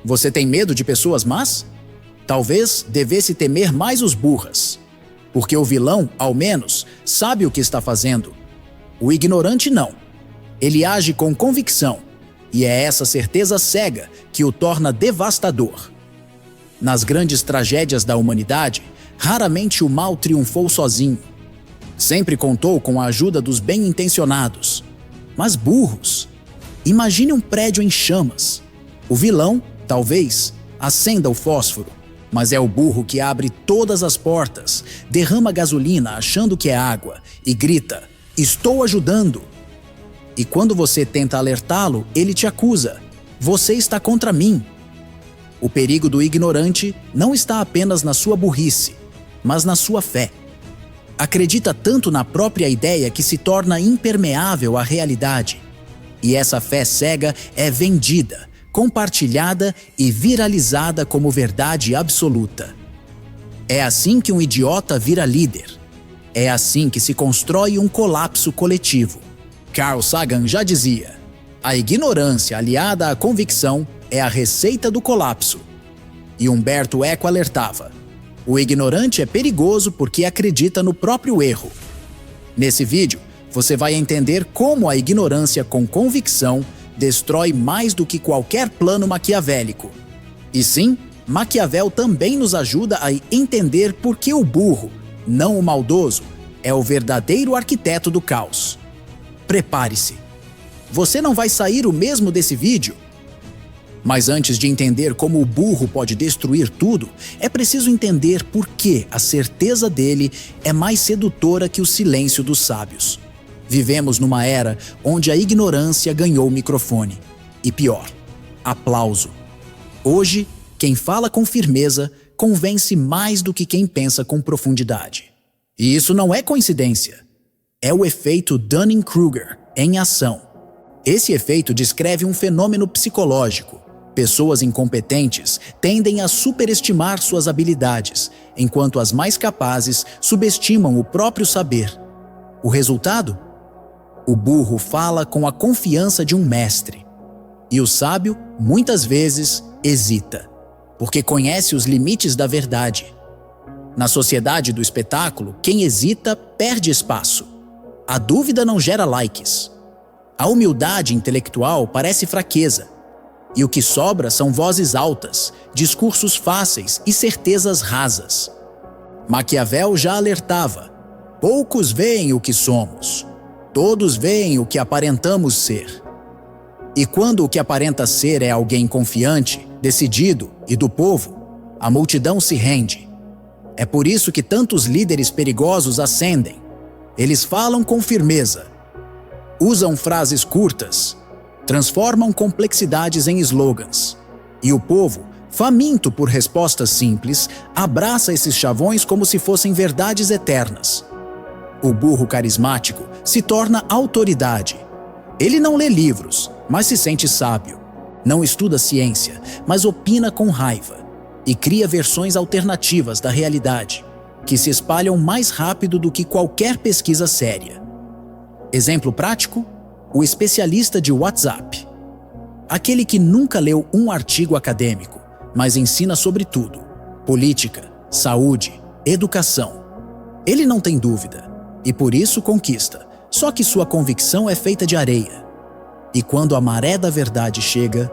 Você tem medo de pessoas más? Talvez devesse temer mais os burras, porque o vilão, ao menos, sabe o que está fazendo. O ignorante não. Ele age com convicção, e é essa certeza cega que o torna devastador. Nas grandes tragédias da humanidade, raramente o mal triunfou sozinho. Sempre contou com a ajuda dos bem-intencionados. Mas burros. Imagine um prédio em chamas. O vilão, talvez, acenda o fósforo, mas é o burro que abre todas as portas, derrama gasolina achando que é água e grita: "Estou ajudando!" E quando você tenta alertá-lo, ele te acusa: "Você está contra mim." O perigo do ignorante não está apenas na sua burrice, mas na sua fé. Acredita tanto na própria ideia que se torna impermeável à realidade. E essa fé cega é vendida, compartilhada e viralizada como verdade absoluta. É assim que um idiota vira líder. É assim que se constrói um colapso coletivo. Carl Sagan já dizia: a ignorância aliada à convicção é a receita do colapso. E Humberto Eco alertava: o ignorante é perigoso porque acredita no próprio erro. Nesse vídeo, você vai entender como a ignorância com convicção destrói mais do que qualquer plano maquiavélico. E sim, Maquiavel também nos ajuda a entender por que o burro, não o maldoso, é o verdadeiro arquiteto do caos. Prepare-se. Você não vai sair o mesmo desse vídeo? Mas antes de entender como o burro pode destruir tudo, é preciso entender por que a certeza dele é mais sedutora que o silêncio dos sábios. Vivemos numa era onde a ignorância ganhou o microfone. E pior, aplauso. Hoje, quem fala com firmeza convence mais do que quem pensa com profundidade. E isso não é coincidência. É o efeito Dunning-Kruger em ação. Esse efeito descreve um fenômeno psicológico. Pessoas incompetentes tendem a superestimar suas habilidades, enquanto as mais capazes subestimam o próprio saber. O resultado? O burro fala com a confiança de um mestre. E o sábio, muitas vezes, hesita, porque conhece os limites da verdade. Na sociedade do espetáculo, quem hesita perde espaço. A dúvida não gera likes. A humildade intelectual parece fraqueza. E o que sobra são vozes altas, discursos fáceis e certezas rasas. Maquiavel já alertava: poucos veem o que somos. Todos veem o que aparentamos ser. E quando o que aparenta ser é alguém confiante, decidido e do povo, a multidão se rende. É por isso que tantos líderes perigosos ascendem. Eles falam com firmeza, usam frases curtas, transformam complexidades em slogans. E o povo, faminto por respostas simples, abraça esses chavões como se fossem verdades eternas. O burro carismático se torna autoridade. Ele não lê livros, mas se sente sábio. Não estuda ciência, mas opina com raiva. E cria versões alternativas da realidade, que se espalham mais rápido do que qualquer pesquisa séria. Exemplo prático? O especialista de WhatsApp. Aquele que nunca leu um artigo acadêmico, mas ensina sobre tudo: política, saúde, educação. Ele não tem dúvida, e por isso conquista, só que sua convicção é feita de areia. E quando a maré da verdade chega,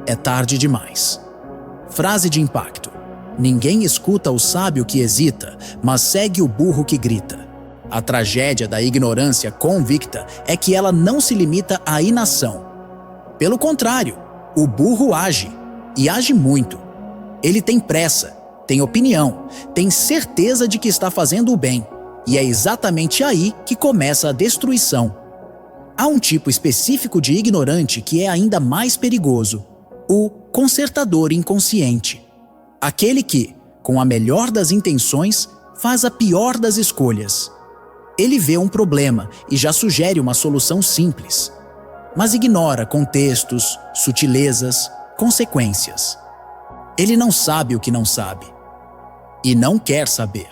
é tarde demais. Frase de impacto: ninguém escuta o sábio que hesita, mas segue o burro que grita. A tragédia da ignorância convicta é que ela não se limita à inação. Pelo contrário, o burro age, e age muito. Ele tem pressa, tem opinião, tem certeza de que está fazendo o bem, e é exatamente aí que começa a destruição. Há um tipo específico de ignorante que é ainda mais perigoso: o consertador inconsciente. Aquele que, com a melhor das intenções, faz a pior das escolhas. Ele vê um problema e já sugere uma solução simples, mas ignora contextos, sutilezas, consequências. Ele não sabe o que não sabe. E não quer saber.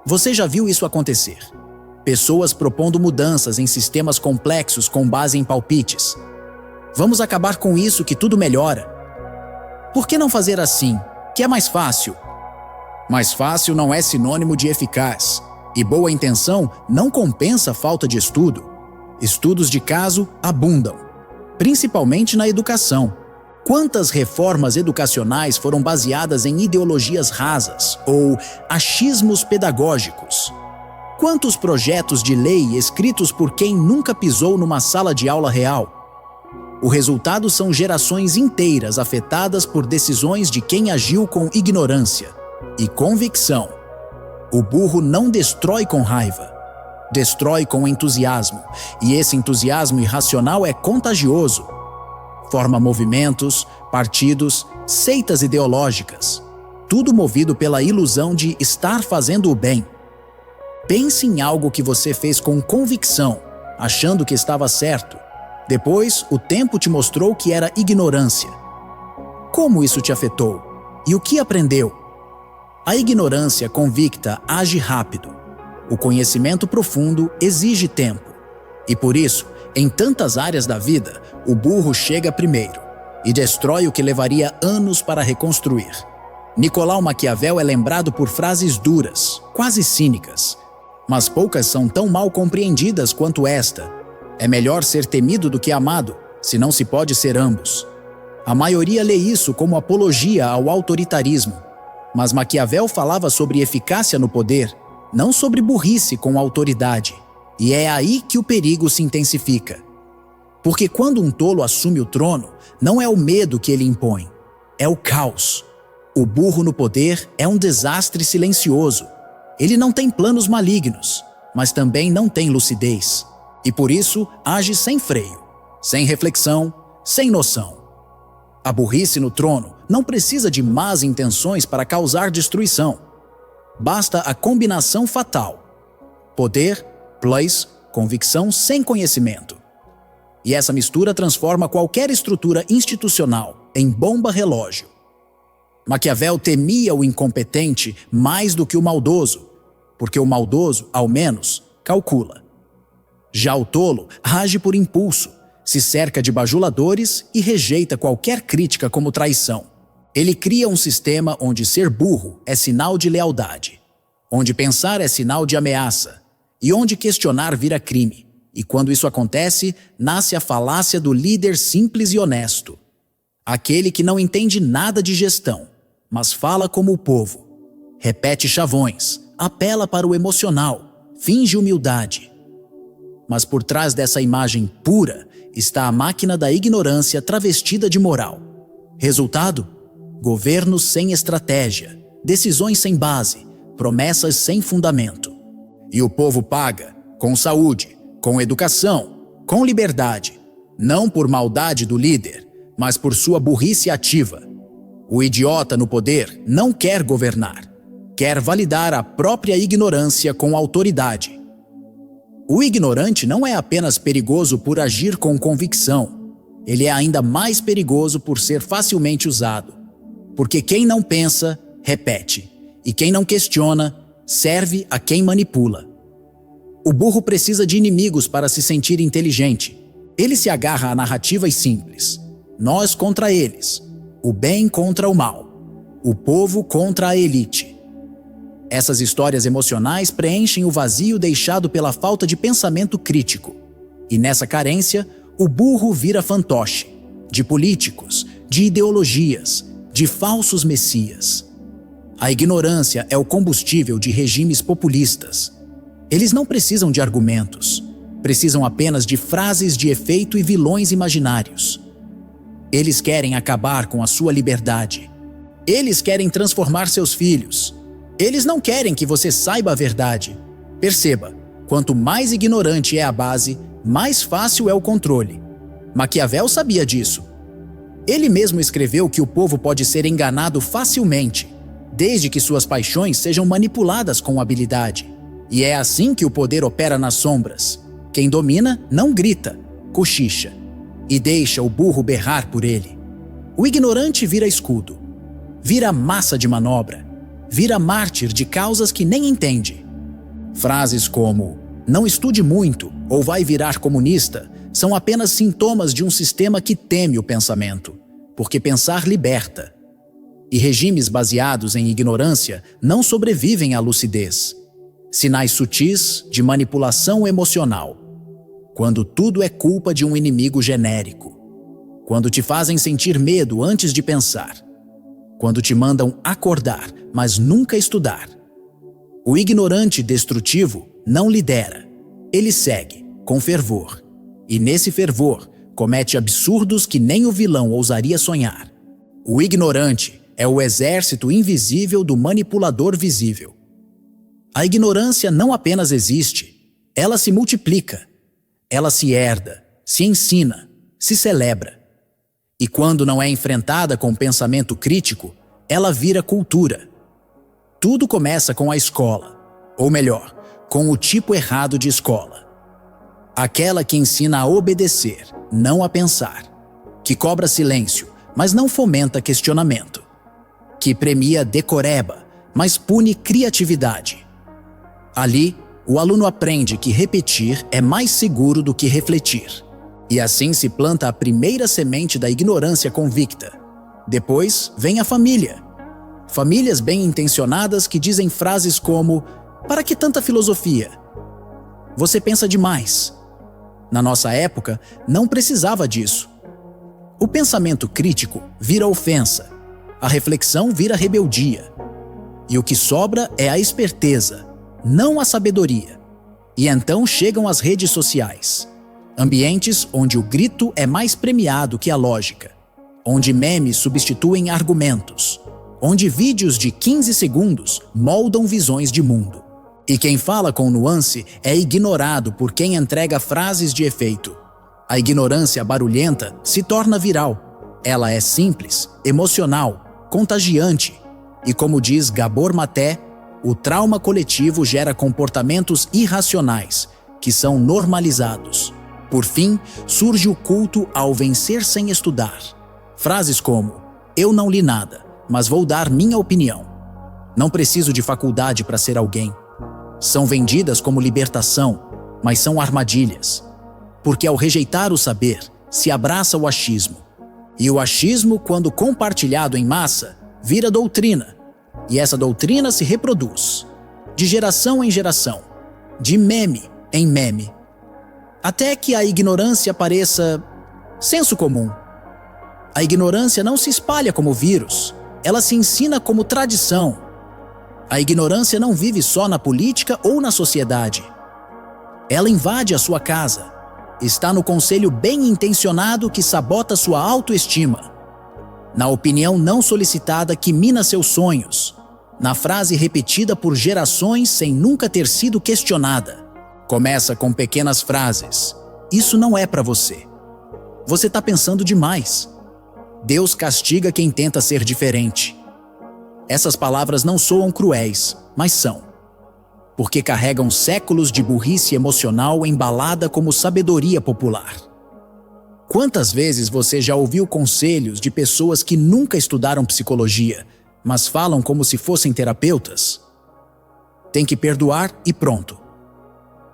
Você já viu isso acontecer? Pessoas propondo mudanças em sistemas complexos com base em palpites. Vamos acabar com isso que tudo melhora. Por que não fazer assim, que é mais fácil? Mais fácil não é sinônimo de eficaz, e boa intenção não compensa falta de estudo. Estudos de caso abundam, principalmente na educação. Quantas reformas educacionais foram baseadas em ideologias rasas ou achismos pedagógicos? Quantos projetos de lei escritos por quem nunca pisou numa sala de aula real? O resultado são gerações inteiras afetadas por decisões de quem agiu com ignorância e convicção. O burro não destrói com raiva, destrói com entusiasmo, e esse entusiasmo irracional é contagioso. Forma movimentos, partidos, seitas ideológicas, tudo movido pela ilusão de estar fazendo o bem. Pense em algo que você fez com convicção, achando que estava certo. Depois, o tempo te mostrou que era ignorância. Como isso te afetou? E o que aprendeu? A ignorância convicta age rápido. O conhecimento profundo exige tempo. E por isso, em tantas áreas da vida, o burro chega primeiro e destrói o que levaria anos para reconstruir. Nicolau Maquiavel é lembrado por frases duras, quase cínicas, mas poucas são tão mal compreendidas quanto esta. É melhor ser temido do que amado, se não se pode ser ambos. A maioria lê isso como apologia ao autoritarismo, mas Maquiavel falava sobre eficácia no poder, não sobre burrice com autoridade. E é aí que o perigo se intensifica. Porque quando um tolo assume o trono, não é o medo que ele impõe, é o caos. O burro no poder é um desastre silencioso. Ele não tem planos malignos, mas também não tem lucidez. E por isso age sem freio, sem reflexão, sem noção. A burrice no trono não precisa de más intenções para causar destruição. Basta a combinação fatal: poder plus convicção sem conhecimento. E essa mistura transforma qualquer estrutura institucional em bomba-relógio. Maquiavel temia o incompetente mais do que o maldoso, porque o maldoso, ao menos, calcula. Já o tolo age por impulso, se cerca de bajuladores e rejeita qualquer crítica como traição. Ele cria um sistema onde ser burro é sinal de lealdade, onde pensar é sinal de ameaça, e onde questionar vira crime. E quando isso acontece, nasce a falácia do líder simples e honesto. Aquele que não entende nada de gestão, mas fala como o povo. Repete chavões, apela para o emocional, finge humildade. Mas por trás dessa imagem pura está a máquina da ignorância travestida de moral. Resultado? Governos sem estratégia, decisões sem base, promessas sem fundamento. E o povo paga com saúde, com educação, com liberdade, não por maldade do líder, mas por sua burrice ativa. O idiota no poder não quer governar, quer validar a própria ignorância com autoridade. O ignorante não é apenas perigoso por agir com convicção, ele é ainda mais perigoso por ser facilmente usado. Porque quem não pensa, repete, e quem não questiona, serve a quem manipula. O burro precisa de inimigos para se sentir inteligente. Ele se agarra a narrativas simples. Nós contra eles, o bem contra o mal, o povo contra a elite. Essas histórias emocionais preenchem o vazio deixado pela falta de pensamento crítico. E nessa carência, o burro vira fantoche de políticos, de ideologias, de falsos messias. A ignorância é o combustível de regimes populistas. Eles não precisam de argumentos, precisam apenas de frases de efeito e vilões imaginários. Eles querem acabar com a sua liberdade. Eles querem transformar seus filhos. Eles não querem que você saiba a verdade. Perceba, quanto mais ignorante é a base, mais fácil é o controle. Maquiavel sabia disso. Ele mesmo escreveu que o povo pode ser enganado facilmente, desde que suas paixões sejam manipuladas com habilidade. E é assim que o poder opera nas sombras. Quem domina não grita, cochicha, e deixa o burro berrar por ele. O ignorante vira escudo, vira massa de manobra, vira mártir de causas que nem entende. Frases como "não estude muito" ou "vai virar comunista" são apenas sintomas de um sistema que teme o pensamento, porque pensar liberta, E regimes baseados em ignorância não sobrevivem à lucidez. Sinais sutis de manipulação emocional. Quando tudo é culpa de um inimigo genérico. Quando te fazem sentir medo antes de pensar. Quando te mandam acordar, mas nunca estudar. O ignorante destrutivo não lidera. Ele segue, com fervor. E nesse fervor, comete absurdos que nem o vilão ousaria sonhar. O ignorante é o exército invisível do manipulador visível. A ignorância não apenas existe, ela se multiplica. Ela se herda, se ensina, se celebra. E quando não é enfrentada com pensamento crítico, ela vira cultura. Tudo começa com a escola, ou melhor, com o tipo errado de escola. Aquela que ensina a obedecer, não a pensar. Que cobra silêncio, mas não fomenta questionamento. Que premia decoreba, mas pune criatividade. Ali, o aluno aprende que repetir é mais seguro do que refletir. E assim se planta a primeira semente da ignorância convicta. Depois vem a família. Famílias bem-intencionadas que dizem frases como: "Para que tanta filosofia? Você pensa demais." Na nossa época, não precisava disso. O pensamento crítico vira ofensa. A reflexão vira rebeldia. E o que sobra é a esperteza, não a sabedoria. E então chegam as redes sociais. Ambientes onde o grito é mais premiado que a lógica. Onde memes substituem argumentos. Onde vídeos de 15 segundos moldam visões de mundo. E quem fala com nuance é ignorado por quem entrega frases de efeito. A ignorância barulhenta se torna viral. Ela é simples, emocional, contagiante. E como diz Gabor Maté, o trauma coletivo gera comportamentos irracionais, que são normalizados. Por fim, surge o culto ao vencer sem estudar. Frases como: "Eu não li nada, mas vou dar minha opinião. Não preciso de faculdade para ser alguém." São vendidas como libertação, mas são armadilhas. Porque ao rejeitar o saber, se abraça o achismo. E o achismo, quando compartilhado em massa, vira doutrina. E essa doutrina se reproduz, de geração em geração, de meme em meme. Até que a ignorância pareça senso comum. A ignorância não se espalha como vírus, ela se ensina como tradição. A ignorância não vive só na política ou na sociedade. Ela invade a sua casa. Está no conselho bem-intencionado que sabota sua autoestima. Na opinião não solicitada que mina seus sonhos. Na frase repetida por gerações sem nunca ter sido questionada. Começa com pequenas frases. "Isso não é para você. Você está pensando demais. Deus castiga quem tenta ser diferente." Essas palavras não soam cruéis, mas são. Porque carregam séculos de burrice emocional embalada como sabedoria popular. Quantas vezes você já ouviu conselhos de pessoas que nunca estudaram psicologia, mas falam como se fossem terapeutas? Tem que perdoar e pronto.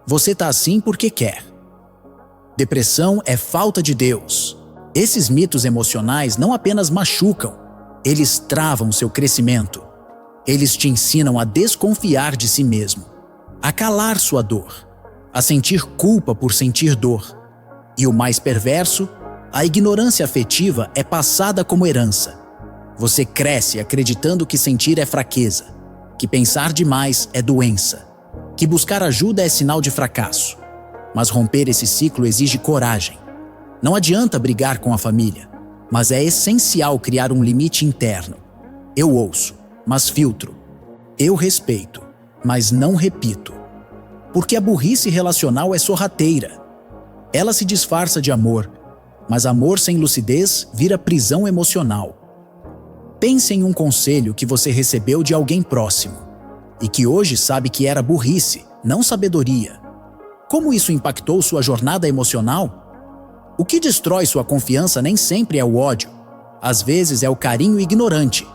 Você tá assim porque quer. Depressão é falta de Deus. Esses mitos emocionais não apenas machucam, eles travam seu crescimento. Eles te ensinam a desconfiar de si mesmo, a calar sua dor, a sentir culpa por sentir dor. E o mais perverso, a ignorância afetiva é passada como herança. Você cresce acreditando que sentir é fraqueza, que pensar demais é doença, que buscar ajuda é sinal de fracasso. Mas romper esse ciclo exige coragem. Não adianta brigar com a família, mas é essencial criar um limite interno. Eu ouço, mas filtro. Eu respeito, mas não repito. Porque a burrice relacional é sorrateira. Ela se disfarça de amor, mas amor sem lucidez vira prisão emocional. Pense em um conselho que você recebeu de alguém próximo e que hoje sabe que era burrice, não sabedoria. Como isso impactou sua jornada emocional? O que destrói sua confiança nem sempre é o ódio. Às vezes é o carinho ignorante.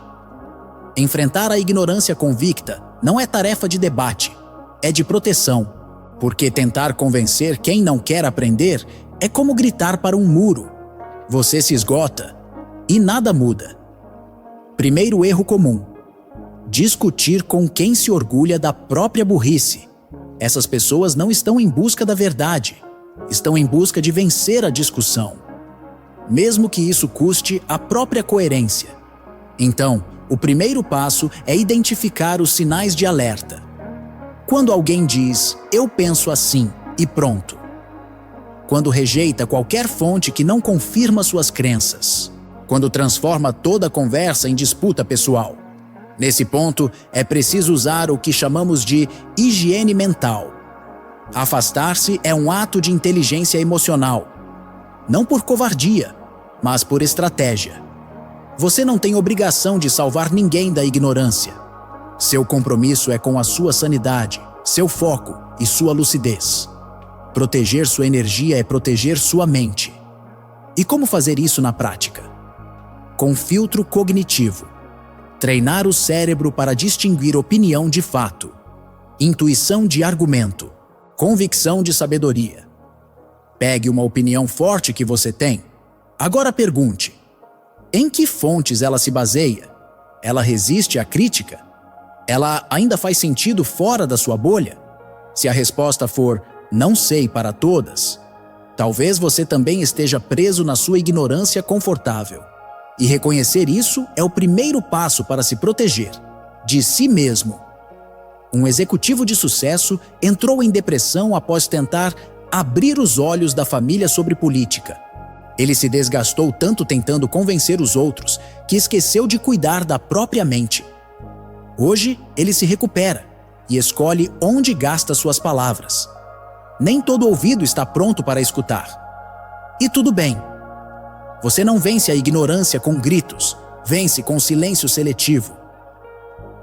Enfrentar a ignorância convicta não é tarefa de debate, é de proteção. Porque tentar convencer quem não quer aprender é como gritar para um muro. Você se esgota e nada muda. Primeiro erro comum: discutir com quem se orgulha da própria burrice. Essas pessoas não estão em busca da verdade, estão em busca de vencer a discussão, mesmo que isso custe a própria coerência. Então, o primeiro passo é identificar os sinais de alerta. Quando alguém diz, eu penso assim, e pronto. Quando rejeita qualquer fonte que não confirma suas crenças. Quando transforma toda a conversa em disputa pessoal. Nesse ponto, é preciso usar o que chamamos de higiene mental. Afastar-se é um ato de inteligência emocional. Não por covardia, mas por estratégia. Você não tem obrigação de salvar ninguém da ignorância. Seu compromisso é com a sua sanidade, seu foco e sua lucidez. Proteger sua energia é proteger sua mente. E como fazer isso na prática? Com filtro cognitivo. Treinar o cérebro para distinguir opinião de fato, intuição de argumento, convicção de sabedoria. Pegue uma opinião forte que você tem. Agora pergunte: em que fontes ela se baseia? Ela resiste à crítica? Ela ainda faz sentido fora da sua bolha? Se a resposta for não sei para todas, talvez você também esteja preso na sua ignorância confortável. E reconhecer isso é o primeiro passo para se proteger de si mesmo. Um executivo de sucesso entrou em depressão após tentar abrir os olhos da família sobre política. Ele se desgastou tanto tentando convencer os outros que esqueceu de cuidar da própria mente. Hoje, ele se recupera e escolhe onde gasta suas palavras. Nem todo ouvido está pronto para escutar. E tudo bem. Você não vence a ignorância com gritos, vence com silêncio seletivo.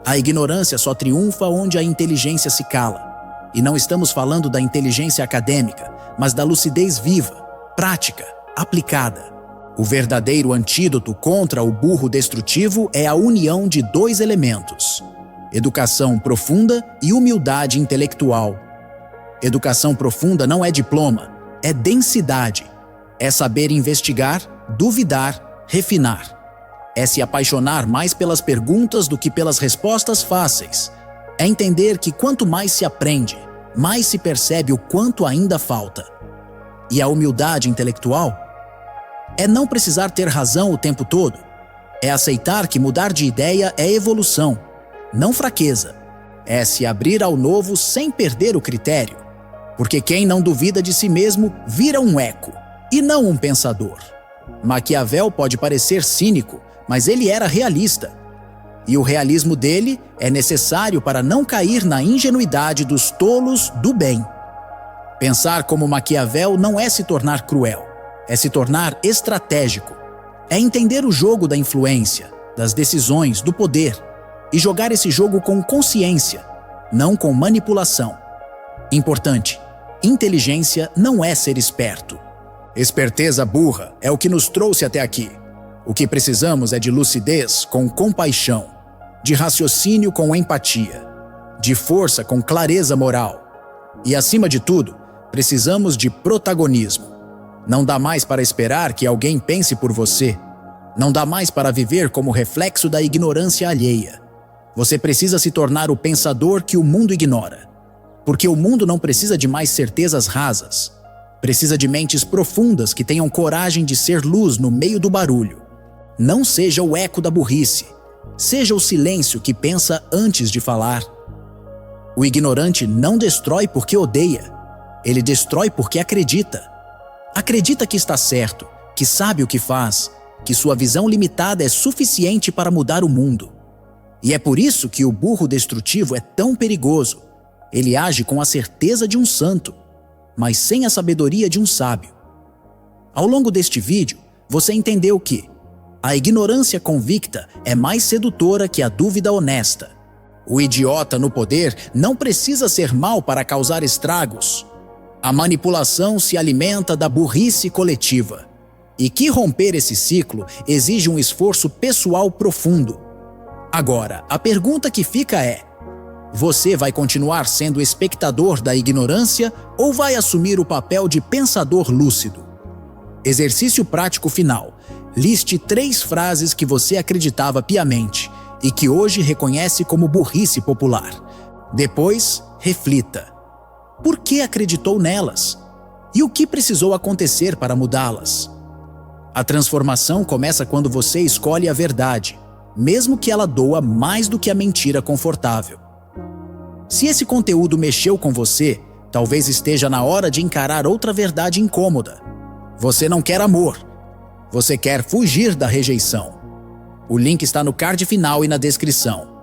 A ignorância só triunfa onde a inteligência se cala. E não estamos falando da inteligência acadêmica, mas da lucidez viva, prática, aplicada. O verdadeiro antídoto contra o burro destrutivo é a união de dois elementos: educação profunda e humildade intelectual. Educação profunda não é diploma, é densidade. É saber investigar, duvidar, refinar. É se apaixonar mais pelas perguntas do que pelas respostas fáceis. É entender que quanto mais se aprende, mais se percebe o quanto ainda falta. E a humildade intelectual é não precisar ter razão o tempo todo. É aceitar que mudar de ideia é evolução, não fraqueza. É se abrir ao novo sem perder o critério. Porque quem não duvida de si mesmo vira um eco, e não um pensador. Maquiavel pode parecer cínico, mas ele era realista. E o realismo dele é necessário para não cair na ingenuidade dos tolos do bem. Pensar como Maquiavel não é se tornar cruel, é se tornar estratégico. É entender o jogo da influência, das decisões, do poder, e jogar esse jogo com consciência, não com manipulação. Importante: inteligência não é ser esperto. Esperteza burra é o que nos trouxe até aqui. O que precisamos é de lucidez com compaixão, de raciocínio com empatia, de força com clareza moral. E, acima de tudo, precisamos de protagonismo. Não dá mais para esperar que alguém pense por você. Não dá mais para viver como reflexo da ignorância alheia. Você precisa se tornar o pensador que o mundo ignora. Porque o mundo não precisa de mais certezas rasas. Precisa de mentes profundas que tenham coragem de ser luz no meio do barulho. Não seja o eco da burrice. Seja o silêncio que pensa antes de falar. O ignorante não destrói porque odeia. Ele destrói porque acredita. Acredita que está certo, que sabe o que faz, que sua visão limitada é suficiente para mudar o mundo. E é por isso que o burro destrutivo é tão perigoso. Ele age com a certeza de um santo, mas sem a sabedoria de um sábio. Ao longo deste vídeo, você entendeu que a ignorância convicta é mais sedutora que a dúvida honesta. O idiota no poder não precisa ser mau para causar estragos. A manipulação se alimenta da burrice coletiva. E que romper esse ciclo exige um esforço pessoal profundo. Agora, a pergunta que fica é: você vai continuar sendo espectador da ignorância ou vai assumir o papel de pensador lúcido? Exercício prático final. Liste 3 frases que você acreditava piamente e que hoje reconhece como burrice popular. Depois, reflita. Por que acreditou nelas? E o que precisou acontecer para mudá-las? A transformação começa quando você escolhe a verdade, mesmo que ela doa mais do que a mentira confortável. Se esse conteúdo mexeu com você, talvez esteja na hora de encarar outra verdade incômoda. Você não quer amor. Você quer fugir da rejeição. O link está no card final e na descrição.